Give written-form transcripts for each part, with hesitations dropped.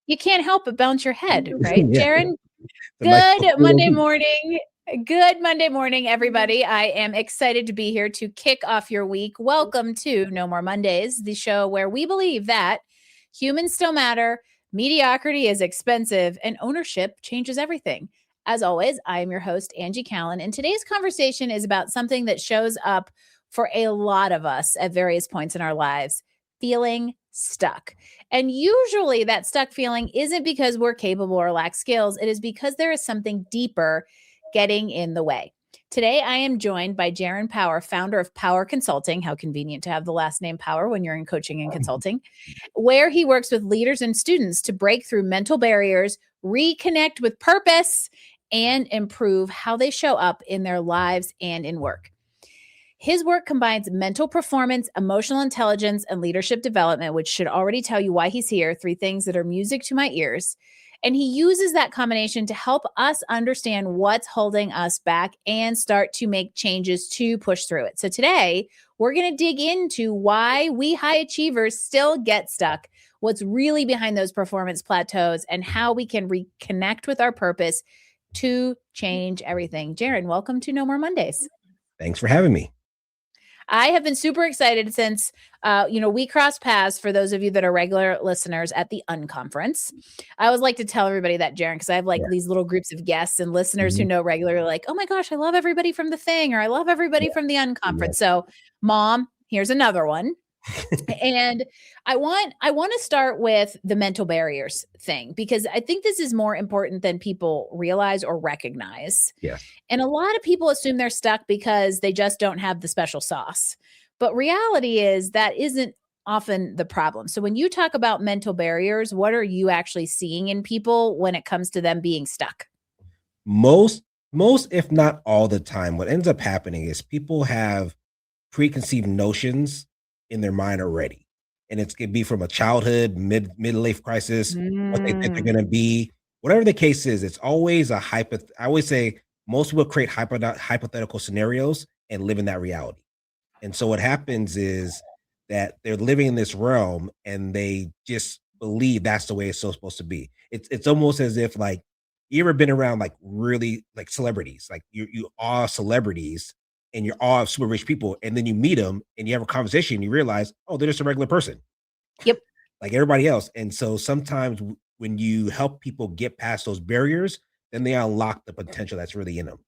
You can't help but bounce your head, right, Yeah. Gerren? The nice Good Monday morning. Good Monday morning, everybody. I am excited to be here to kick off your week. Welcome to No More Mondays, the show where we believe that humans still matter, mediocrity is expensive, and ownership changes everything. As always, I am your host, Angie Callen, and today's conversation is about something that shows up for a lot of us at various points in our lives, feeling stuck. And usually that stuck feeling isn't because we're capable or lack skills. It is because there is something deeper getting in the way. Today, I am joined by Gerren Power, founder of Power Consulting. How convenient to have the last name Power when you're in coaching and consulting, where he works with leaders and students to break through mental barriers, reconnect with purpose, and improve how they show up in their lives and in work. His work combines mental performance, emotional intelligence, and leadership development, which should already tell you why he's here, three things that are music to my ears. And he uses that combination to help us understand what's holding us back and start to make changes to push through it. So today, we're going to dig into why we high achievers still get stuck, what's really behind those performance plateaus, and how we can reconnect with our purpose to change everything. Gerren, welcome to No More Mondays. Thanks for having me. I have been super excited since, we crossed paths for those of you that are regular listeners at the Unconference. I always like to tell everybody that, Gerren, because I have these little groups of guests and listeners who know regularly, like, oh my gosh, I love everybody from the thing, or I love everybody from the Unconference. So Mom, here's another one. And I want to start with the mental barriers thing, because I think this is more important than people realize or recognize. Yeah. And a lot of people assume they're stuck because they just don't have the special sauce. But reality is that isn't often the problem. So when you talk about mental barriers, what are you actually seeing in people when it comes to them being stuck? Most, if not all the time, what ends up happening is people have preconceived notions in their mind already. And it could be from a childhood, middle-life crisis, what they think they're going to be, whatever the case is. It's always I always say most people create hypothetical scenarios and live in that reality. And so what happens is that they're living in this realm and they just believe that's the way it's so supposed to be. It's almost as if, like, you ever been around like really like celebrities, like you awe celebrities and you're all super rich people, and then you meet them and you have a conversation and you realize, oh, they're just a regular person. Yep. Like everybody else. And so sometimes when you help people get past those barriers, then they unlock the potential that's really in them.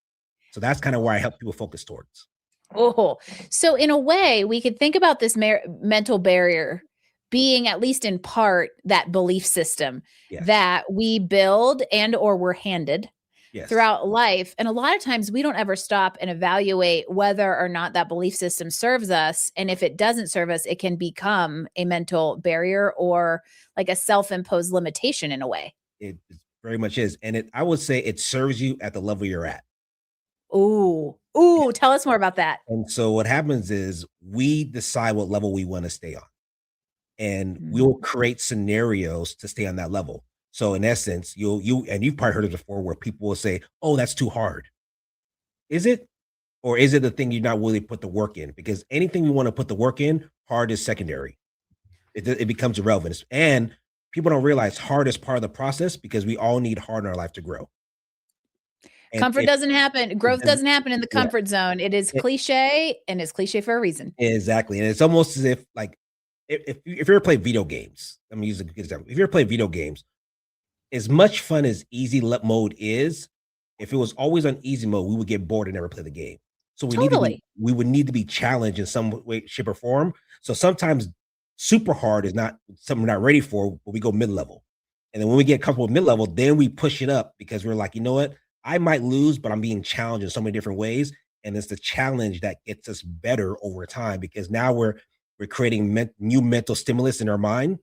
So that's kind of where I help people focus towards. Oh, so in a way, we could think about this mental barrier being, at least in part, that belief system that we build and or we're handed throughout life. And a lot of times we don't ever stop and evaluate whether or not that belief system serves us. And if it doesn't serve us, it can become a mental barrier or like a self-imposed limitation in a way. It very much is. And I would say it serves you at the level you're at. Ooh, tell us more about that. And so what happens is we decide what level we want to stay on. And we will create scenarios to stay on that level. So in essence, you've probably heard it before, where people will say, oh, that's too hard. Is it? Or is it the thing you're not willing to put the work in? Because anything you want to put the work in, hard is secondary. It becomes irrelevant. And people don't realize hard is part of the process, because we all need hard in our life to grow. And comfort doesn't happen. Growth doesn't happen in the comfort zone. It is cliche, and it's cliche for a reason. Exactly. And it's almost as if, like, if you ever play video games, let me use a good example. If you ever play video games, as much fun as easy mode is, if it was always on easy mode, we would get bored and never play the game. So we would need to be challenged in some way, shape, or form. So sometimes super hard is not something we're not ready for, but we go mid-level. And then when we get comfortable with mid-level, then we push it up, because we're like, you know what? I might lose, but I'm being challenged in so many different ways. And it's the challenge that gets us better over time, because now we're creating new mental stimulus in our mind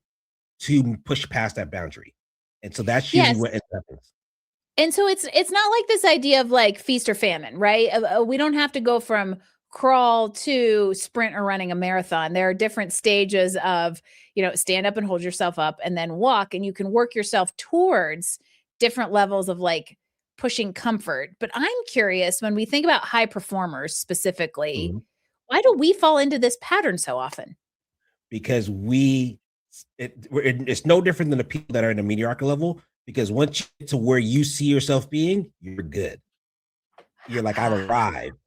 to push past that boundary. And so that's usually what happens. And so it's not like this idea of like feast or famine, right? We don't have to go from crawl to sprint or running a marathon. There are different stages of, stand up and hold yourself up and then walk. And you can work yourself towards different levels of like pushing comfort. But I'm curious, when we think about high performers specifically, Mhm. why do we fall into this pattern so often? Because it's no different than the people that are in the mediocre level. Because once you get to where you see yourself being, you're good. You're like, I've arrived.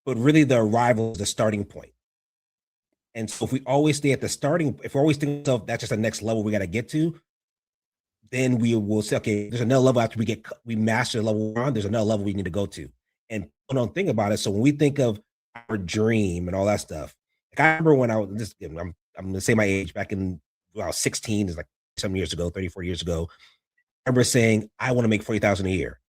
But really, the arrival is the starting point. And so if we always stay at the starting, if we're always thinking of that's just the next level we got to get to, then we will say, okay, there's another level after we master the level we're on, there's another level we need to go to. And people don't think about it. So when we think of our dream and all that stuff, like I remember when I was this, I'm gonna say my age back in when I was 16, is like some years ago, 34 years ago. I remember saying, I want to make 40,000 a year.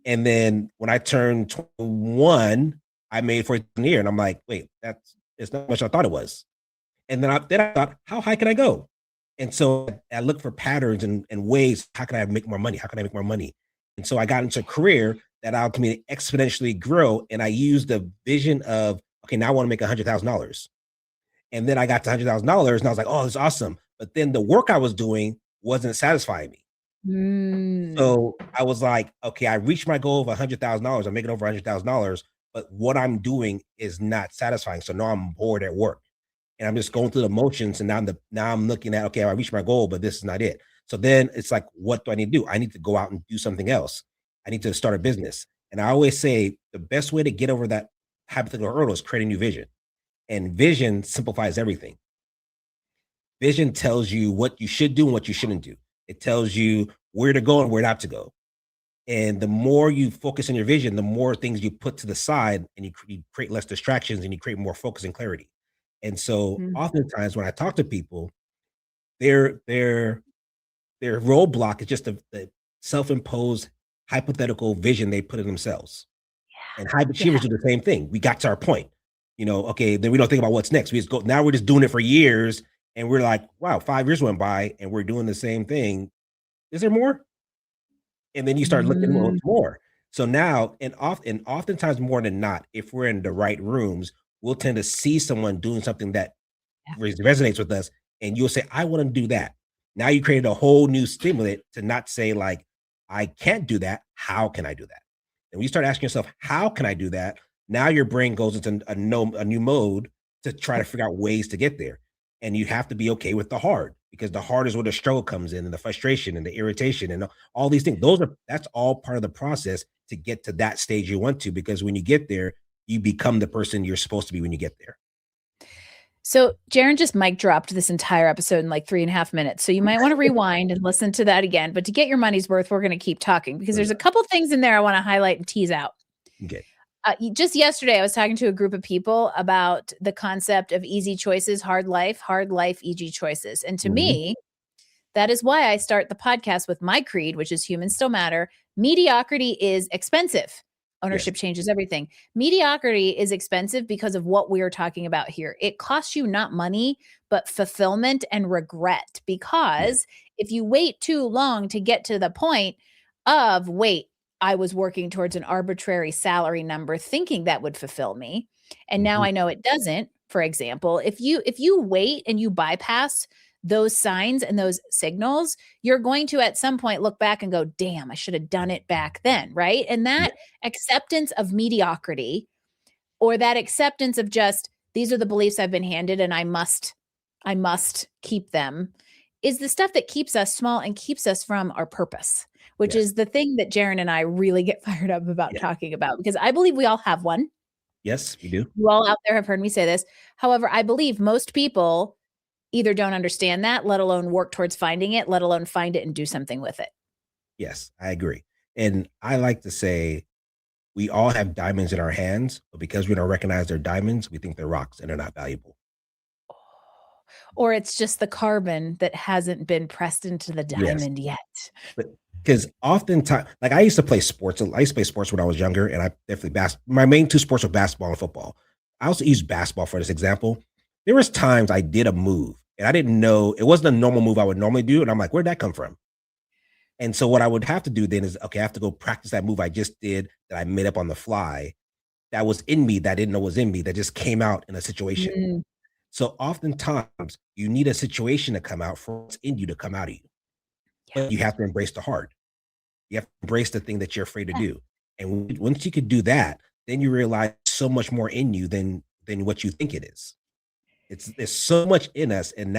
And then when I turned 21, I made 40,000 a year. And I'm like, wait, it's not much I thought it was. And then I thought, how high can I go? And so I looked for patterns and ways. How can I make more money? How can I make more money? And so I got into a career that allowed me to exponentially grow. And I used the vision of, okay, now I want to make $100,000. And then I got to $100,000 and I was like, oh, that's awesome. But then the work I was doing wasn't satisfying me. Mm. So I was like, okay, I reached my goal of $100,000. I'm making over $100,000, but what I'm doing is not satisfying. So now I'm bored at work and I'm just going through the motions. And now I'm looking at, okay, I reached my goal, but this is not it. So then it's like, what do I need to do? I need to go out and do something else. I need to start a business. And I always say the best way to get over that hypothetical hurdle is create a new vision. And vision simplifies everything. Vision tells you what you should do and what you shouldn't do. It tells you where to go and where not to go. And the more you focus on your vision, the more things you put to the side and you create less distractions and you create more focus and clarity. And so Mm. oftentimes when I talk to people, their roadblock is just the self-imposed hypothetical vision they put in themselves. And high Yeah. achievers do the same thing. We got to our point. Okay, then we don't think about what's next. We just go, now we're just doing it for years. And we're like, wow, 5 years went by and we're doing the same thing. Is there more? And then you start looking, well, Mm. it's more. So now, and oftentimes more than not, if we're in the right rooms, we'll tend to see someone doing something that Yeah. resonates with us, and you'll say, I want to do that. Now you created a whole new stimulant to not say, like, I can't do that. How can I do that? And when you start asking yourself, how can I do that? Now your brain goes into a new mode to try to figure out ways to get there. And you have to be okay with the hard, because the hard is where the struggle comes in and the frustration and the irritation and all these things. That's all part of the process to get to that stage you want to, because when you get there, you become the person you're supposed to be when you get there. So Gerren just mic dropped this entire episode in like 3.5 minutes. So you might want to rewind and listen to that again. But to get your money's worth, we're going to keep talking because there's a couple things in there I want to highlight and tease out. Okay. Just yesterday, I was talking to a group of people about the concept of easy choices, hard life, easy choices. And to Mhm. me, that is why I start the podcast with my creed, which is humans still matter. Mediocrity is expensive. Yes. Ownership changes everything. Mediocrity is expensive because of what we're talking about here. It costs you not money, but fulfillment and regret. Yes. Because if you wait too long to get to the point of, wait, I was working towards an arbitrary salary number thinking that would fulfill me, and now Mhm. I know it doesn't. For example, if you wait and you bypass those signs and those signals, you're going to at some point look back and go, damn, I should have done it back then. Right. And Yeah. that acceptance of mediocrity, or that acceptance of just these are the beliefs I've been handed and I must keep them, is the stuff that keeps us small and keeps us from our purpose, which Yes. is the thing that Gerren and I really get fired up about Yeah. talking about, because I believe we all have one. Yes, we do. You all out there have heard me say this. However, I believe most people either don't understand that, let alone work towards finding it, let alone find it and do something with it. Yes, I agree. And I like to say we all have diamonds in our hands, but because we don't recognize they're diamonds, we think they're rocks and they're not valuable. Or it's just the carbon that hasn't been pressed into the Yes. diamond yet. But because oftentimes, like I used to play sports. I used to play sports when I was younger, and I definitely my main two sports were basketball and football. I also use basketball for this example. There was times I did a move and I didn't know it wasn't a normal move I would normally do. And I'm like, where'd that come from? And so what I would have to do then is, okay, I have to go practice that move I just did that I made up on the fly that was in me that I didn't know was in me that just came out in a situation. Mm, So oftentimes you need a situation to come out for what's in you to come out of you, yeah. but you have to embrace the hard. You have to embrace the thing that you're afraid to Yeah. do. And once you could do that, then you realize so much more in you than what you think it is. There's so much in us, and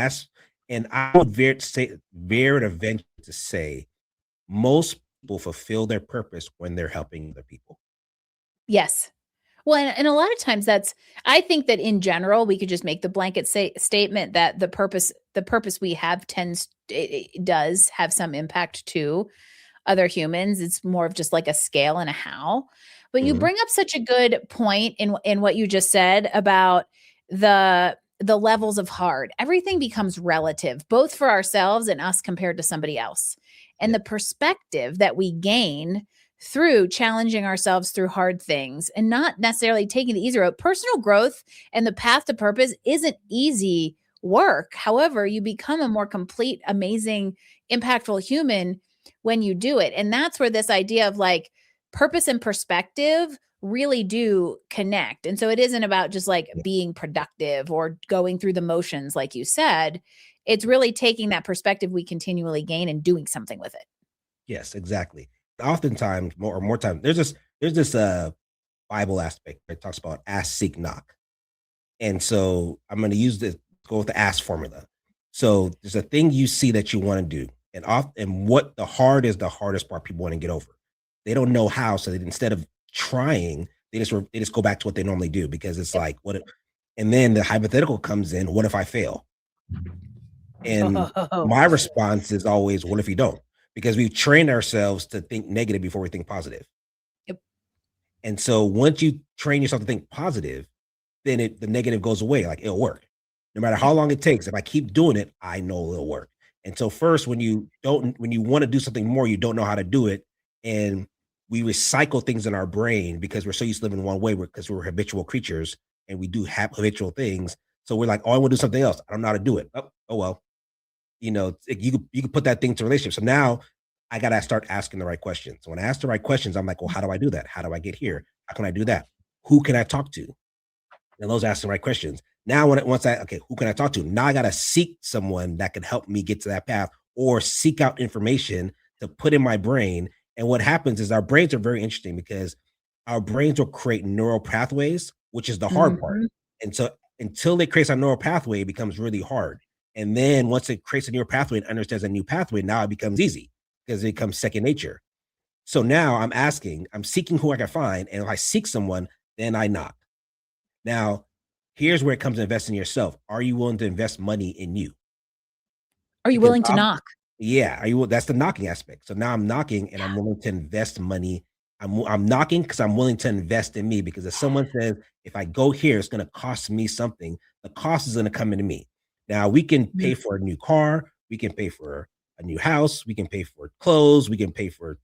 I would veer to venture to say most people fulfill their purpose when they're helping other people. Yes. Well, and a lot of times I think that in general, we could just make the blanket statement that the purpose we have it does have some impact to other humans. It's more of just like a scale and a how. But you Mhm. bring up such a good point in what you just said about the levels of hard. Everything becomes relative, both for ourselves and us compared to somebody else. And Yeah. the perspective that we gain through challenging ourselves through hard things and not necessarily taking the easy road. Personal growth and the path to purpose isn't easy work. However, you become a more complete, amazing, impactful human when you do it. And that's where this idea of like purpose and perspective really do connect. And so it isn't about just like Yeah. being productive or going through the motions, like you said. It's really taking that perspective we continually gain and doing something with it. Yes, exactly. Oftentimes, more time, there's this Bible aspect that talks about ask, seek, knock. And so I'm going to go with the ask formula. So there's a thing you see that you want to do, and what the hardest part people want to get over. They don't know how, so instead of trying, they just go back to what they normally do because it's Yep. like and then the hypothetical comes in. What if I fail? And Oh, my response is always, what if you don't? Because we've trained ourselves to think negative before we think positive. yep. And so once you train yourself to think positive, then the negative goes away. Like it'll work. No matter Yeah. how long it takes. If I keep doing it, I know it'll work. And so first, when you want to do something more, you don't know how to do it. And we recycle things in our brain because we're so used to living one way because we're habitual creatures and we do have habitual things. So we're like, oh, I want to do something else. I don't know how to do it. Oh well, you could put that thing to relationship. So now I gotta start asking the right questions. So when I ask the right questions, I'm like, well, how do I do that? How do I get here? How can I do that? Who can I talk to? And those ask the right questions. Now, who can I talk to? Now I gotta seek someone that can help me get to that path, or seek out information to put in my brain. And what happens is our brains are very interesting because our brains will create neural pathways, which is the hard part. Mhm. And so until it creates a neural pathway, it becomes really hard. And then once it creates a neural pathway and understands a new pathway, now it becomes easy because it becomes second nature. So now I'm seeking who I can find. And if I seek someone, then I knock. Now, here's where it comes to invest in yourself. Are you willing to invest money in you? Are you Because willing to knock? yeah, that's the knocking aspect. So now I'm knocking and I'm willing to invest money. I'm knocking because I'm willing to invest in me. Because if someone says, if I go here, it's going to cost me something, the cost is going to come into me. Now we can Mhm. pay for a new car, we can pay for a new house, we can pay for clothes, we can pay for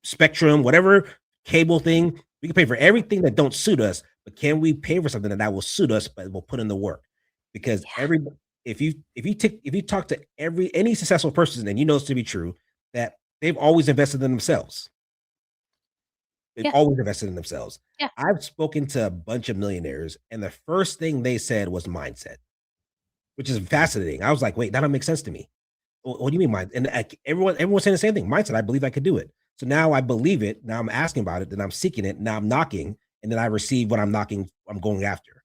Spectrum, whatever cable thing. We can pay for everything that don't suit us, but can we pay for something that will suit us, but will put in the work? Because Yeah. every if you talk to any successful person, and you know this to be true, that they've always invested in themselves. They've Yeah. always invested in themselves. Yeah. I've spoken to a bunch of millionaires, and the first thing they said was mindset, which is fascinating. I was like, wait, that don't make sense to me. What do you mean mind? And everyone's saying the same thing. Mindset. I believe I could do it. So now I believe it. Now I'm asking about it. Then I'm seeking it. Now I'm knocking, and then I receive what I'm knocking. I'm going after.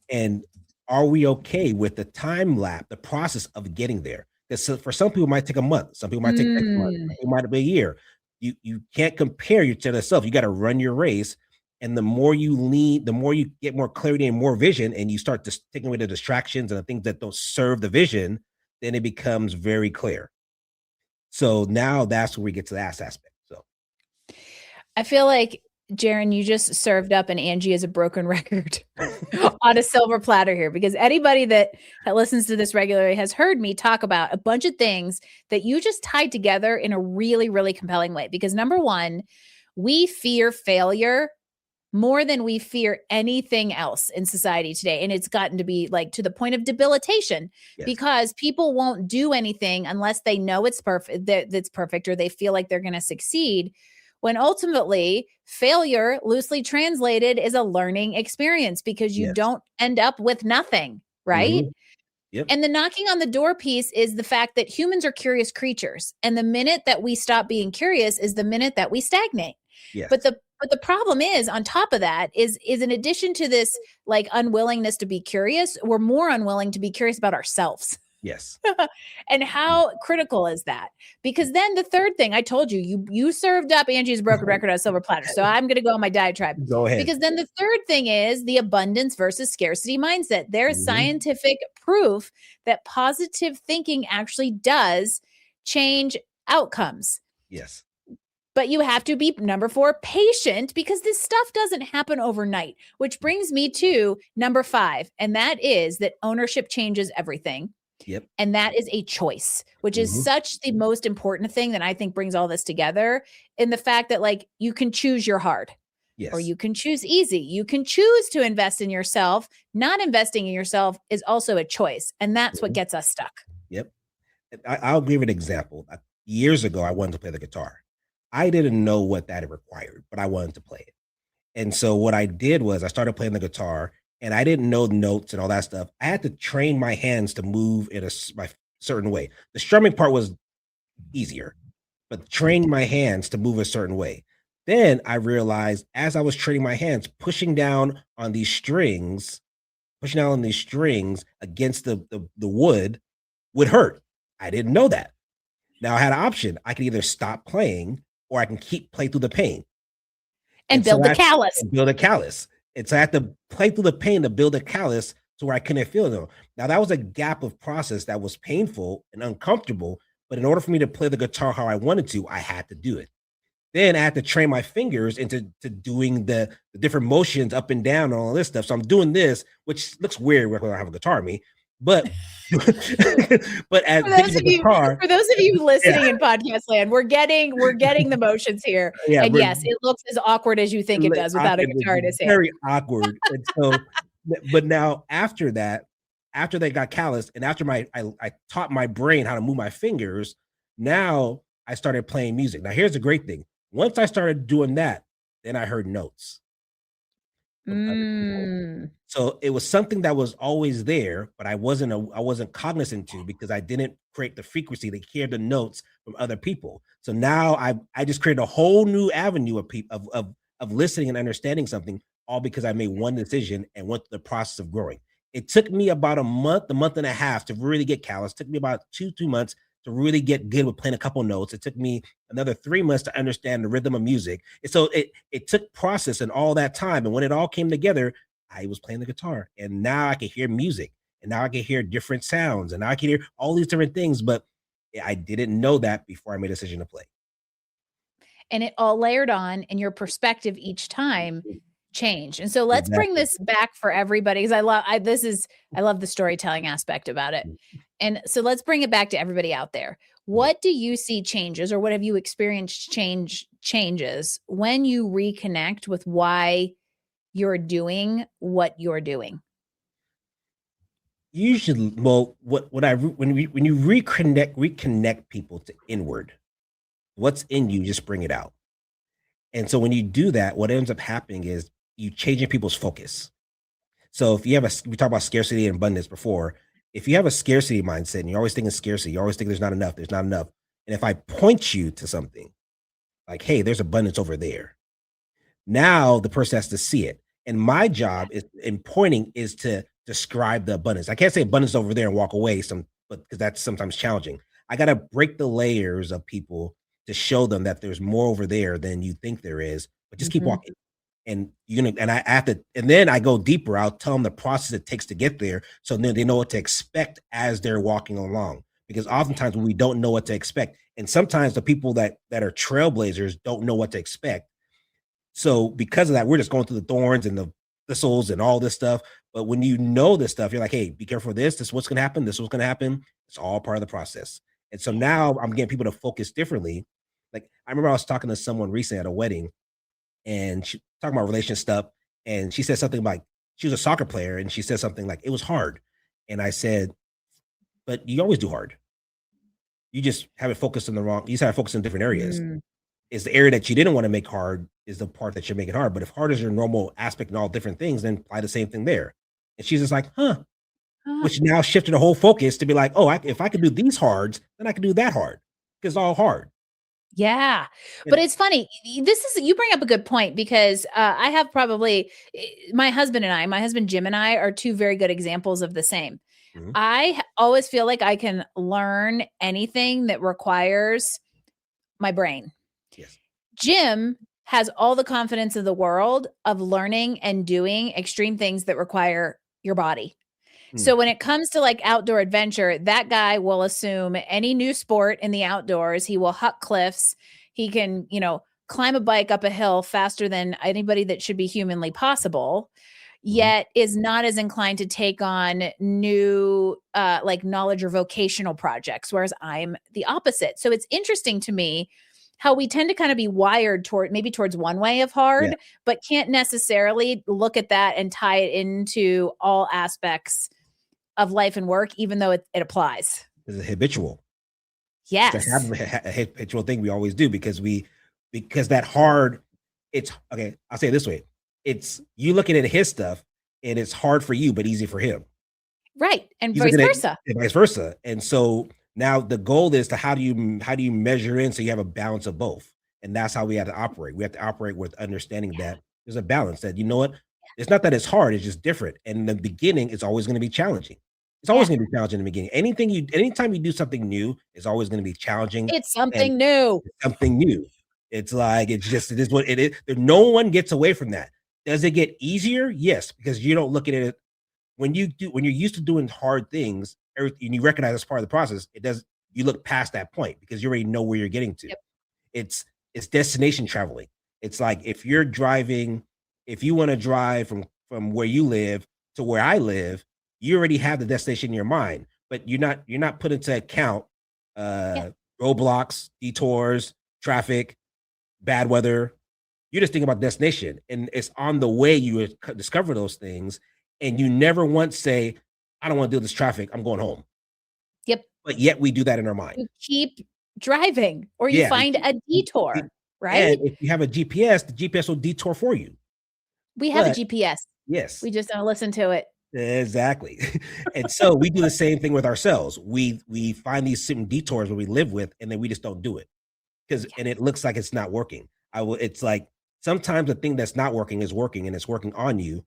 And are we okay with the time lapse, the process of getting there? Because for some people, it might take a month. Some people might take 6 months. Mm. Some people might be a year. You can't compare you to yourself. You got to run your race. And the more you lean, the more you get more clarity and more vision, and you start just taking away the distractions and the things that don't serve the vision, then it becomes very clear. So now that's where we get to the ass aspect. So I feel like, Gerren, you just served up an Angie is a broken record on a silver platter here, because anybody that listens to this regularly has heard me talk about a bunch of things that you just tied together in a really, really compelling way. Because number one, we fear failure more than we fear anything else in society today. And it's gotten to be like to the point of debilitation, yes, because people won't do anything unless they know it's perfect, that's perfect, or they feel like they're going to succeed. When ultimately, failure, loosely translated, is a learning experience because you yes, don't end up with nothing, right? hmm Yep. And the knocking on the door piece is the fact that humans are curious creatures. And the minute that we stop being curious is the minute that we stagnate. Yes. But the problem is, on top of that, is in addition to this like unwillingness to be curious, we're more unwilling to be curious about ourselves. Yes. And how critical is that? Because then the third thing, I told you, you served up Angie's broken record on a silver platter. So I'm going to go on my diatribe. Go ahead. Because then the third thing is the abundance versus scarcity mindset. There's scientific proof that positive thinking actually does change outcomes. Yes. But you have to be, number 4, patient, because this stuff doesn't happen overnight, which brings me to number 5. And that is that ownership changes everything. Yep. And that is a choice, which is such the most important thing that I think brings all this together, in the fact that like you can choose your hard. Yes. Or you can choose easy. You can choose to invest in yourself. Not investing in yourself is also a choice. And that's what gets us stuck. Yep. I'll give an example. Years ago, I wanted to play the guitar. I didn't know what that required, but I wanted to play it. And so what I did was I started playing the guitar, and I didn't know notes and all that stuff. I had to train my hands to move in a certain way. The strumming part was easier, but training my hands to move a certain way. Then I realized, as I was training my hands, pushing down on these strings against the wood would hurt. I didn't know that. Now I had an option. I could either stop playing or I can play through the pain. And build a callus. Build a callus. And so I had to play through the pain to build a callus to where I couldn't feel it. Now that was a gap of process that was painful and uncomfortable, but in order for me to play the guitar how I wanted to, I had to do it. Then I had to train my fingers into doing the different motions up and down and all this stuff. So I'm doing this, which looks weird when I have a guitar on me, but as for those of you listening in podcast land, we're getting the motions here. Yeah, and yes, it looks as awkward as you think it does without a guitar in his hand. Very awkward. And so, but now after they got callous, and after I taught my brain how to move my fingers, now I started playing music. Now here's the great thing. Once I started doing that, then I heard notes. So it was something that was always there, but I wasn't cognizant to, because I didn't create the frequency to hear the notes from other people. So now I just created a whole new avenue of listening and understanding something, all because I made one decision and went through the process of growing. It took me about a month and a half to really get callous. It took me about 2 months to really get good with playing a couple notes. It took me another 3 months to understand the rhythm of music. And so it took process and all that time. And when it all came together, I was playing the guitar, and now I can hear music, and now I can hear different sounds, and now I can hear all these different things. But I didn't know that before I made a decision to play. And it all layered on, and your perspective each time changed. And so let's bring this back for everybody, because I love the storytelling aspect about it. And so let's bring it back to everybody out there. What do you see changes, or what have you experienced changes when you reconnect with why you're doing what you're doing? Usually, well, when you reconnect people to inward, what's in you, just bring it out. And so when you do that, what ends up happening is you changing people's focus. So if you have we talked about scarcity and abundance before. If you have a scarcity mindset and you're always thinking scarcity, you always think there's not enough. And if I point you to something like, hey, there's abundance over there, now the person has to see it. And my job in pointing is to describe the abundance. I can't say abundance over there and walk away, because that's sometimes challenging. I got to break the layers of people to show them that there's more over there than you think there is, but just keep walking. And then I go deeper. I'll tell them the process it takes to get there, so then they know what to expect as they're walking along. Because oftentimes we don't know what to expect, and sometimes the people that are trailblazers don't know what to expect. So because of that, we're just going through the thorns and the thistles and all this stuff. But when you know this stuff, you're like, hey, be careful of this. This is what's going to happen. This is what's going to happen. It's all part of the process. And so now I'm getting people to focus differently. Like I remember I was talking to someone recently at a wedding, and she talking about relationship stuff. And she said something like, she was a soccer player, and she said something like, it was hard. And I said, but you always do hard. You just have it focused on you just have it focused in different areas. Is the area that you didn't want to make hard is the part that you're making hard. But if hard is your normal aspect and all different things, then apply the same thing there. And she's just like, huh. Ah, which now shifted the whole focus to be like, oh, if I could do these hards, then I can do that hard because it's all hard. yeah. But And it's funny. This is, you bring up a good point because I have probably my husband and I, my husband Jim and I are two very good examples of the same. mhm, Always feel like I can learn anything that requires my brain. yes, Jim has all the confidence of the world of learning and doing extreme things that require your body. mm, So when it comes to like outdoor adventure, that guy will assume any new sport in the outdoors. He will hut cliffs. He can, climb a bike up a hill faster than anybody that should be humanly possible, mhm, yet is not as inclined to take on new like knowledge or vocational projects, whereas I'm the opposite. So it's interesting to me how we tend to kind of be wired toward maybe towards one way of yeah, hard, but can't necessarily look at that and tie it into all aspects of life and work, even though it applies. it's a habitual. It's Yes. a habitual thing we always do because that hard. It's okay. I'll say it this way: it's you looking at his stuff, and it's hard for you, but easy for him. Right. And He's vice looking at versa. and vice versa. And so now the goal is to how do you measure in so you have a balance of both. And that's how we have to operate. We have to operate with understanding that there's a balance that you know what? It's not that it's hard, it's just different. And in the beginning, it's always going to be challenging. It's always Yeah. going to be challenging in the beginning. Anytime you do something new, it's always going to be challenging It's and something new. something new. It's like it is what it is. No one gets away from that. Does it get easier? Yes, because you don't look at it when you're used to doing hard things, and you recognize that's part of the process, it does you look past that point because you already know where you're getting to. Yep. It's it's destination traveling. It's like if you're driving, if you want to drive from where you live to where I live, you already have the destination in your mind, but you're not putting into account Yeah. uh roadblocks, detours, traffic, bad weather. You're just thinking about destination, and it's on the way you discover those things, and you never once say, "I don't want to deal with this traffic. I'm going home." Yep. But yet we do that in our mind. You keep driving or you Yeah, find a detour, right? and if you have a GPS, the GPS will detour for you. We have a But GPS. yes, We just don't listen to it. exactly. And so we do the same thing with ourselves. We find these certain detours where we live with, and then we just don't do it because Yeah. and it looks like it's not working. I will. It's like sometimes the thing that's not working is working, and it's working on you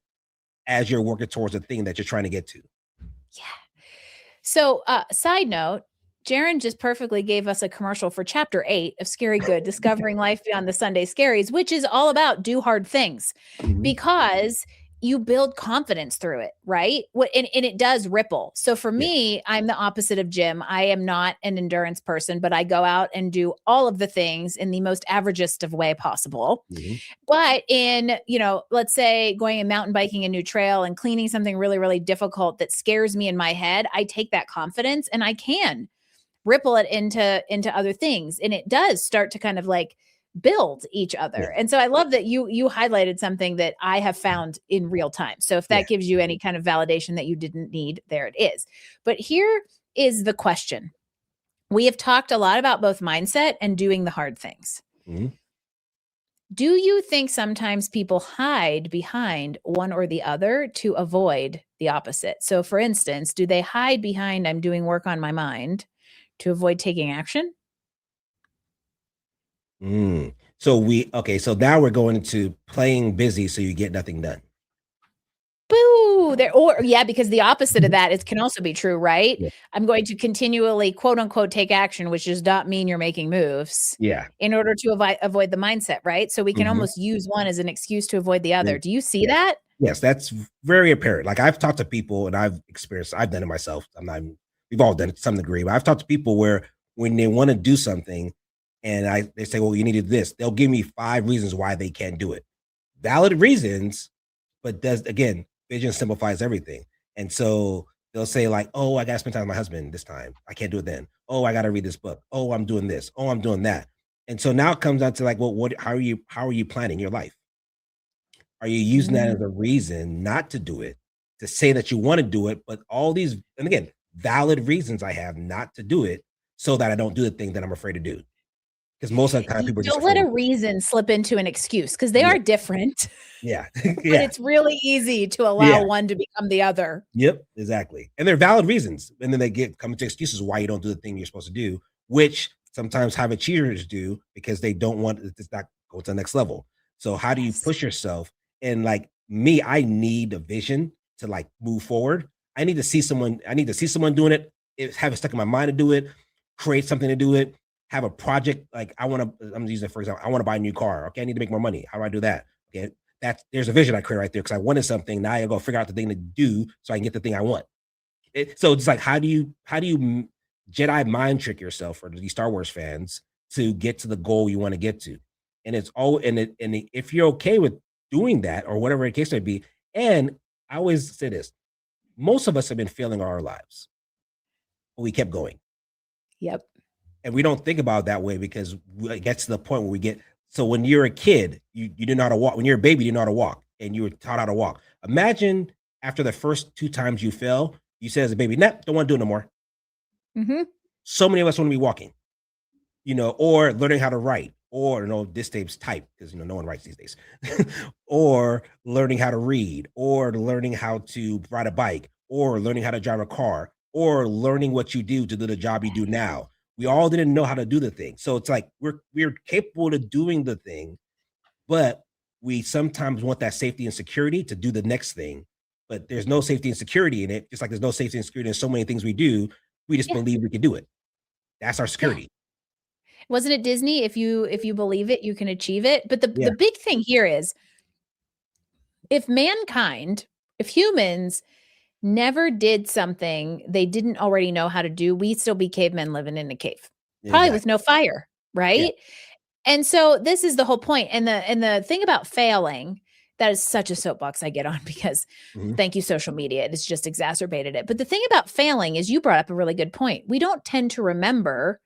as you're working towards the thing that you're trying to get to. Yeah. So, side note, Gerren just perfectly gave us a commercial for chapter 8 of Scary Good, Discovering Life Beyond the Sunday Scaries, which is all about do hard things Mhm. because you build confidence through it, right? And it does ripple. So for Yeah. me, I'm the opposite of Jim. I am not an endurance person, but I go out and do all of the things in the most averagest of way possible. Mhm. But in, let's say going and mountain biking a new trail and cleaning something really, really difficult that scares me in my head, I take that confidence and I can ripple it into other things. And it does start to kind of like build each Yeah. other. And so I love that you highlighted something that I have found in real time. So if Yeah. that gives you any kind of validation that you didn't need, there it is. But here is the question. We have talked a lot about both mindset and doing the hard things. Mhm. Do you think sometimes people hide behind one or the other to avoid the opposite? So, for instance, do they hide behind I'm doing work on my mind to avoid taking action? Mm. So now we're going into playing busy so you get nothing done. Boo! There, or yeah, because the opposite of that is can also be true, right? Yeah. I'm going to continually quote unquote take action, which does not mean you're making moves Yeah. in order to avoid the mindset, right? So we can Mhm. almost use one as an excuse to avoid the Yeah. other. Do you see Yes. that? Yes, that's very apparent. Like I've talked to people and I've done it myself. We've all done it to some degree, but I've talked to people where when they want to do something and they say, well, you needed this, they'll give me 5 reasons why they can't do it. Valid reasons, but does again, vision simplifies everything. And so they'll say, like, oh, I gotta spend time with my husband this time. I can't do it then. Oh, I gotta read this book. Oh, I'm doing this. Oh, I'm doing that. And so now it comes down to like, well, how are you planning your life? Are you using that Mm, as a reason not to do it, to say that you want to do it, but all these, and again, valid reasons I have not to do it so that I don't do the thing that I'm afraid to do. Because most of the time people are just Don't let afraid a of, reason slip into an excuse because they yeah, are different, yeah, but yeah, it's really easy to allow yeah. one to become the other. Yep, exactly. And they're valid reasons. And then they get come to excuses why you don't do the thing you're supposed to do, which sometimes habit cheaters do because they don't want it to not go to the next level. So how do you Yes. push yourself? And like me, I need a vision to like move forward. I need to see someone, doing it, have it stuck in my mind to do it, create something to do it, have a project. Like I'm using it for example, I want to buy a new car. Okay, I need to make more money. How do I do that? Okay, there's a vision I create right there because I wanted something. Now I go figure out the thing to do so I can get the thing I want. So it's like how do you Jedi mind trick yourself for these Star Wars fans to get to the goal you want to get to? And it's all if you're okay with doing that or whatever the case may be, and I always say this: most of us have been failing all our lives, but we kept going. Yep. And we don't think about it that way because it gets to the point where we get so when you're a kid, you didn't know how to walk. When you're a baby, you didn't know how to walk, and you were taught how to walk. Imagine after the first 2 times you fell, you said as a baby, "Nah, don't want to do it no more." Mm-hmm. So many of us want to be walking, or learning how to write, or this days type because no one writes these days, or learning how to read, or learning how to ride a bike, or learning how to drive a car, or learning what you do to do the job you do now. We all didn't know how to do the thing, so it's like we're capable of doing the thing, but we sometimes want that safety and security to do the next thing. But there's no safety and security in it, just like there's no safety and security in so many things we do. We just Yeah. believe we can do it. That's our Yeah. security. Wasn't it Disney? If you believe it, you can achieve it. But the Yeah. big thing here is if mankind, if humans never did something they didn't already know how to do, we'd still be cavemen living in a cave, probably with Exactly. no fire, Yeah. right? And so this is the whole point. And the thing about failing, that is such a soapbox I get on because Mhm. thank you, social media. It has just exacerbated it. But the thing about failing is you brought up a really good point. We don't tend to remember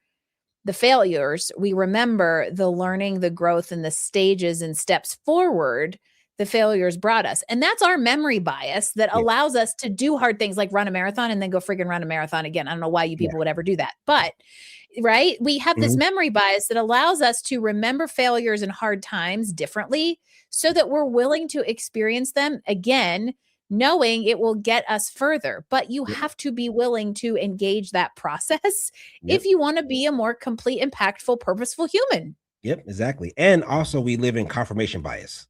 the failures. We remember the learning, the growth, and the stages and steps forward the failures brought us. And that's our memory bias that Yeah. allows us to do hard things like run a marathon and then go friggin' run a marathon again. I don't know why you Yeah. people would ever do that. But right, we have this Mhm. memory bias that allows us to remember failures and hard times differently so that we're willing to experience them again, knowing it will get us further. But you Yep. have to be willing to engage that process if Yep. you want to be a more complete, impactful, purposeful human. Yep. Exactly. And also, we live in confirmation bias.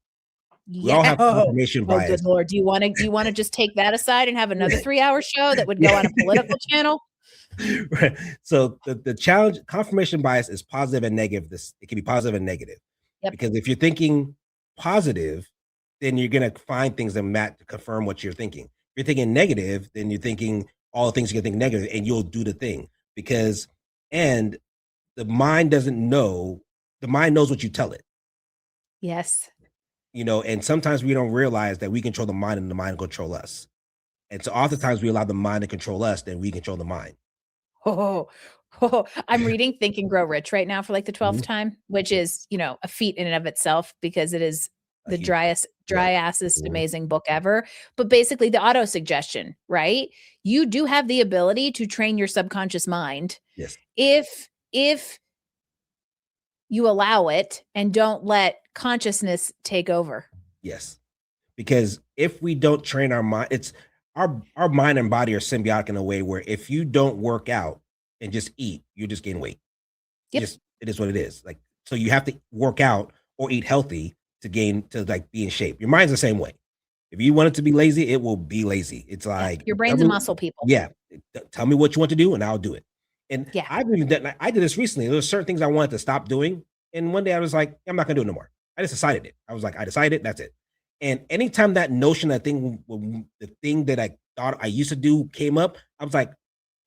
We all Yeah. have confirmation Oh, good bias. Lord. Do you want to just take that aside and have another 3-hour show that would go Yeah. on a political channel? Right. So the challenge confirmation bias is positive and negative. It can be positive and negative Yep. because if you're thinking positive, then you're gonna find things that to confirm what you're thinking. If you're thinking negative, then you're thinking all the things you can think negative, and you'll do the thing because and the mind doesn't know. The mind knows what you tell it. Yes. And sometimes we don't realize that we control the mind and the mind control us. And so Yes. oftentimes we allow the mind to control us, then we control the mind. Oh, I'm reading Think and Grow Rich right now for like the 12th Mhm. time, which Yeah, is, a feat in and of itself because it is a the huge yeah. dry assest Mhm. amazing book ever. But basically the auto suggestion, right? You do have the ability to train your subconscious mind Yes, if you allow it and don't let consciousness take over. yes. Because if we don't train our mind, it's our mind and body are symbiotic in a way where if you don't work out and just eat, you just gain weight. Yep. Just it is what it is. Like so you have to work out or eat healthy to like be in shape. Your mind's the same way. If you want it to be lazy, it will be lazy. It's Yeah. like Your tell brain's a me, muscle, people. yeah, tell me what you want to do and I'll do it. And Yeah. I've even done I did this recently. There were certain things I wanted to stop doing. And one day I was like, I'm not gonna do it no more. I just decided it. I was like, I decided, that's it. And anytime that notion, that thing, the thing that I thought I used to do came up, I was like,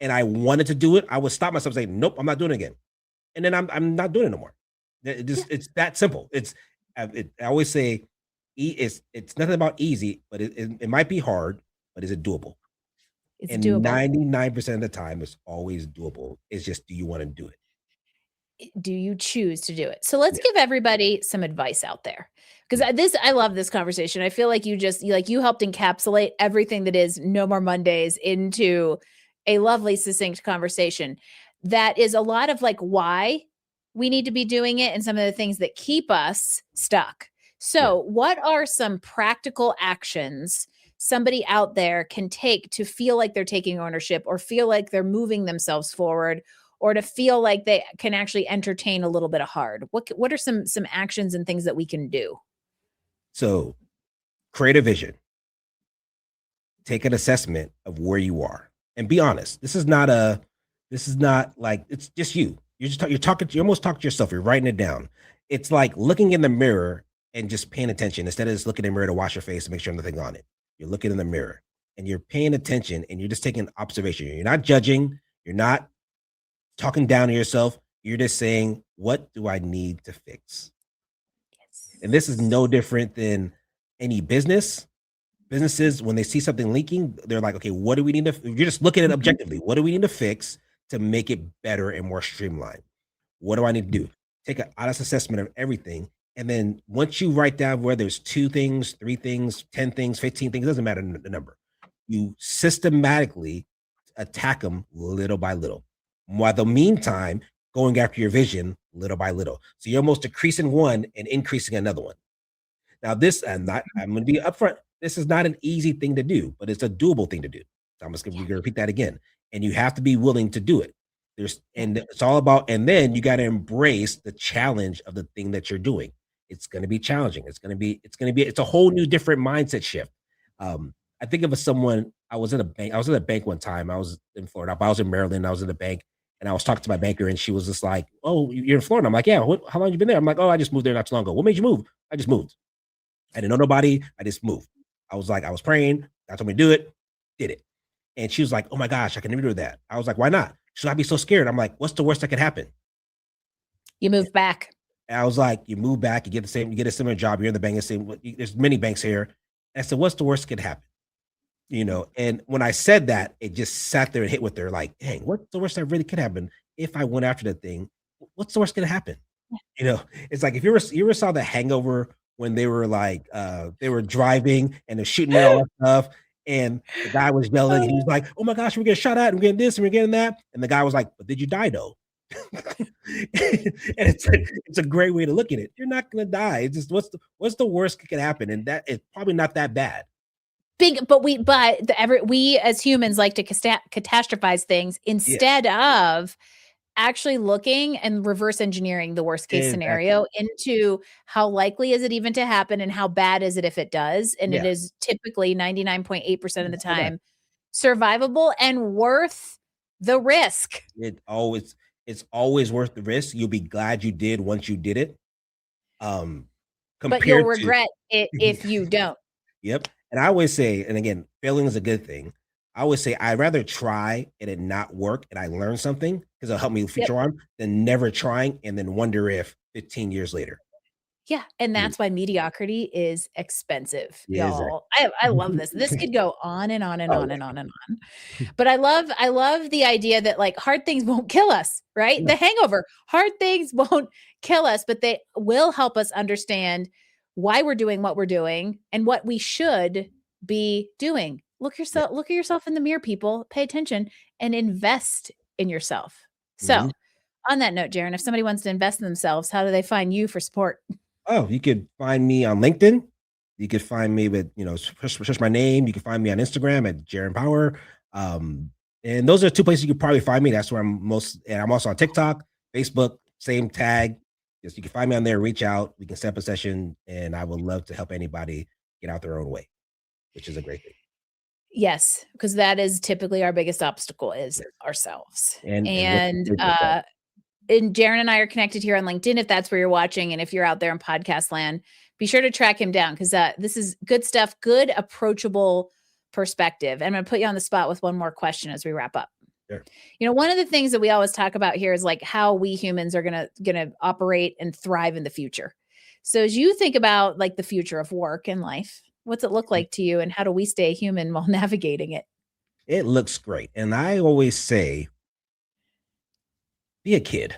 and I wanted to do it, I would stop myself saying, nope, I'm not doing it again. And then I'm not doing it no more. Yeah. It's that simple. I always say, it's nothing about easy, but it might be hard, but is it doable? It's And doable. 99% of the time, it's always doable. It's just, do you want to do it? Do you choose to do it? So let's Yeah. give everybody some advice out there. Because I love this conversation. I feel like you helped encapsulate everything that is No More Mondays into a lovely, succinct conversation that is a lot of like why we need to be doing it and some of the things that keep us stuck. So, what are some practical actions somebody out there can take to feel like they're taking ownership or feel like they're moving themselves forward or to feel like they can actually entertain a little bit of hard? What are some actions and things that we can do? So create a vision, take an assessment of where you are, and be honest. This is not like it's just you. You're talking. You almost talking to yourself. You're writing it down. It's like looking in the mirror and just paying attention instead of just looking in the mirror to wash your face and make sure nothing on it. You're looking in the mirror and you're paying attention and you're just taking observation. You're not judging. You're not talking down to yourself. You're just saying, what do I need to fix? And this is no different than any businesses. When they see something leaking, they're like, okay, what do we need to, you're just looking at it objectively. What do we need to fix to make it better and more streamlined? What do I need to do? Take an honest assessment of everything. And then once you write down where there's 2 things, 3 things, 10 things, 15 things, doesn't matter the number. You systematically attack them little by little. While the meantime, going after your vision little by little. So you're almost decreasing one and increasing another one. Now, I'm going to be upfront. This is not an easy thing to do, but it's a doable thing to do. So I'm just going to repeat that again. And you have to be willing to do it. And it's all about, and then you got to embrace the challenge of the thing that you're doing. It's going to be challenging. It's a whole new different mindset shift. I think of someone, I was in a bank one time. I was in Florida, but I was in Maryland. I was in the bank and I was talking to my banker and she was just like, oh, you're in Florida. I'm like, yeah. How long have you been there? I'm like, oh, I just moved there not too long ago. What made you move? I just moved. I didn't know nobody. I just moved. I was praying. God told me to do it. Did it. And she was like, oh my gosh, I can never do that. I was like, why not? Should I be so scared? I'm like, what's the worst that could happen? You move back. And I was like, you move back, you get a similar job. You're in the bank. There's many banks here. And I said, what's the worst that could happen? And when I said that, it just sat there and hit with her like, dang, what's the worst that really could happen if I went after that thing? What's the worst going to happen? It's like if you ever saw The Hangover when they were like, they were driving and they're shooting at all that stuff. And the guy was yelling and he was like, oh my gosh, we're getting shot at and we're getting this and we're getting that. And the guy was like, but did you die though? And it's a great way to look at it. You're not going to die. It's just what's the worst that could happen? And that it's probably not that bad. We as humans like to catastrophize things instead of actually looking and reverse engineering the worst case scenario into how likely is it even to happen and how bad is it if it does. And it is typically 99.8% of the time survivable and worth the risk. It's always worth the risk. You'll be glad you did once you did it. But you'll regret it if you don't. Yep. And I always say, and again, failing is a good thing. I always say I'd rather try and it not work and I learn something because it'll help me future on than never trying and then wonder if 15 years later. Yeah. And that's why mediocrity is expensive, y'all. I love this. This could go on and on and on and on and on. But I love the idea that like hard things won't kill us, right? No. The Hangover, hard things won't kill us, but they will help us understand why we're doing what we're doing and what we should be doing. Look at yourself in the mirror, people. Pay attention and invest in yourself. So on that note, Gerren, if somebody wants to invest in themselves, how do they find you for support? Oh, you could find me on LinkedIn. You could find me with, search my name. You can find me on Instagram at Gerren Power. And those are 2 places you could probably find me. That's where I'm most, and I'm also on TikTok, Facebook, same tag. Yes, you can find me on there, reach out. We can set up a session and I would love to help anybody get out their own way, which is a great thing. Yes, because that is typically our biggest obstacle is ourselves. And Gerren and I are connected here on LinkedIn if that's where you're watching. And if you're out there in podcast land, be sure to track him down because this is good stuff, good, approachable perspective. And I'm going to put you on the spot with one more question as we wrap up. Sure. One of the things that we always talk about here is like how we humans are going to operate and thrive in the future. So as you think about like the future of work and life, what's it look like to you and how do we stay human while navigating it? It looks great. And I always say, be a kid.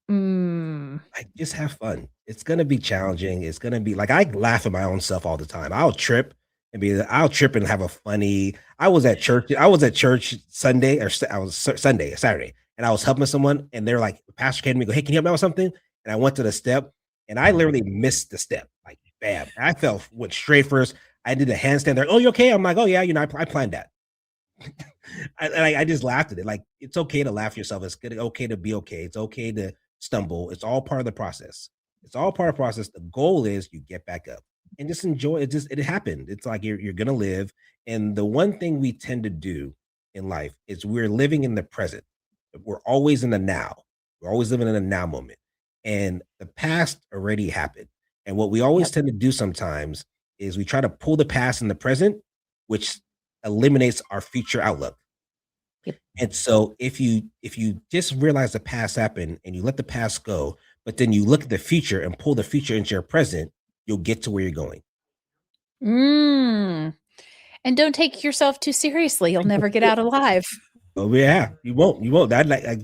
Like just have fun. It's going to be challenging. It's going to be like, I laugh at my own self all the time. I'll trip and have a funny, I was at church Saturday, and I was helping someone, and they're like, the pastor came to me, go, hey, can you help me out with something? And I went to the step, and I literally missed the step, like bam. I went straight first. I did a handstand. They're, oh, you okay? I'm like, oh yeah, I planned that. I just laughed at it. Like, it's okay to laugh at yourself. It's good, okay to be okay. It's okay to stumble. It's all part of the process. It's all part of the process. The goal is you get back up and just enjoy it. Just it happened. It's like you're gonna live. And the one thing we tend to do in life is we're living in the present. We're always in the now. We're always living in the now moment. And the past already happened. And what we always tend to do sometimes is we try to pull the past in the present, which eliminates our future outlook. Yep. And so if you just realize the past happened and you let the past go, but then you look at the future and pull the future into your present, you'll get to where you're going. And don't take yourself too seriously. You'll never get out alive. Oh yeah, you won't. You won't. That like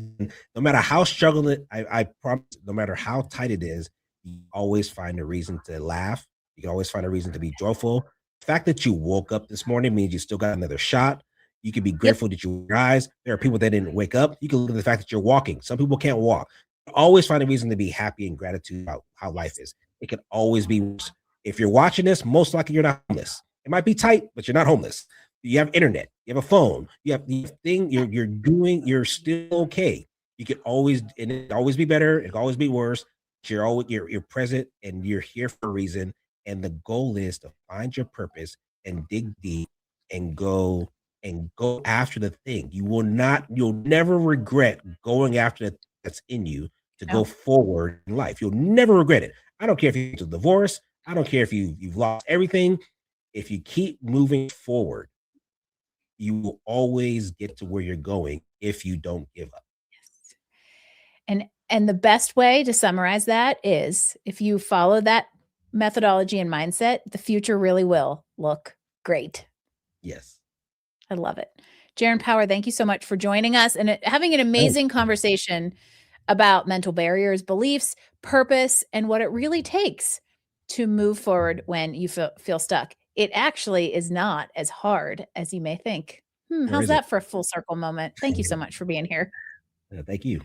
no matter how struggling I promise, no matter how tight it is, you always find a reason to laugh. You can always find a reason to be joyful. The fact that you woke up this morning means you still got another shot. You can be grateful that you rise. There are people that didn't wake up. You can look at the fact that you're walking. Some people can't walk. Always find a reason to be happy and gratitude about how life is. It can always be worse. If you're watching this, most likely you're not homeless. It might be tight, but you're not homeless. You have internet, you have a phone, you have the thing you're doing, you're still okay. You can always, and it can always be better, it can always be worse. You're always you're present and you're here for a reason. And the goal is to find your purpose and dig deep and go after the thing. You'll never regret going after the that's in you to go forward in life. You'll never regret it. I don't care if you're a divorce, I don't care if you've lost everything. If you keep moving forward, you will always get to where you're going if you don't give up. And the best way to summarize that is if you follow that methodology and mindset, the future really will look great. Yes. I love it. Gerren Power, thank you so much for joining us and having an amazing conversation about mental barriers, beliefs, purpose, and what it really takes to move forward when you feel stuck. It actually is not as hard as you may think. How's that for a full circle moment? Thank you so much for being here. Thank you.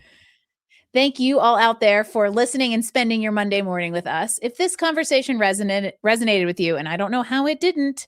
Thank you all out there for listening and spending your Monday morning with us. If this conversation resonated with you, and I don't know how it didn't,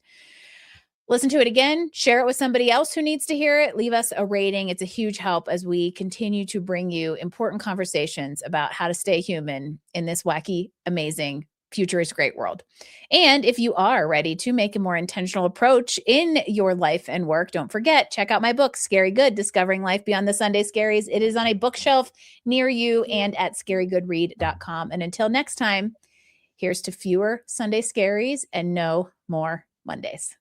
listen to it again, share it with somebody else who needs to hear it, leave us a rating. It's a huge help as we continue to bring you important conversations about how to stay human in this wacky, amazing, futurist great world. And if you are ready to make a more intentional approach in your life and work, don't forget, check out my book, Scary Good, Discovering Life Beyond the Sunday Scaries. It is on a bookshelf near you and at scarygoodread.com. And until next time, here's to fewer Sunday scaries and no more Mondays.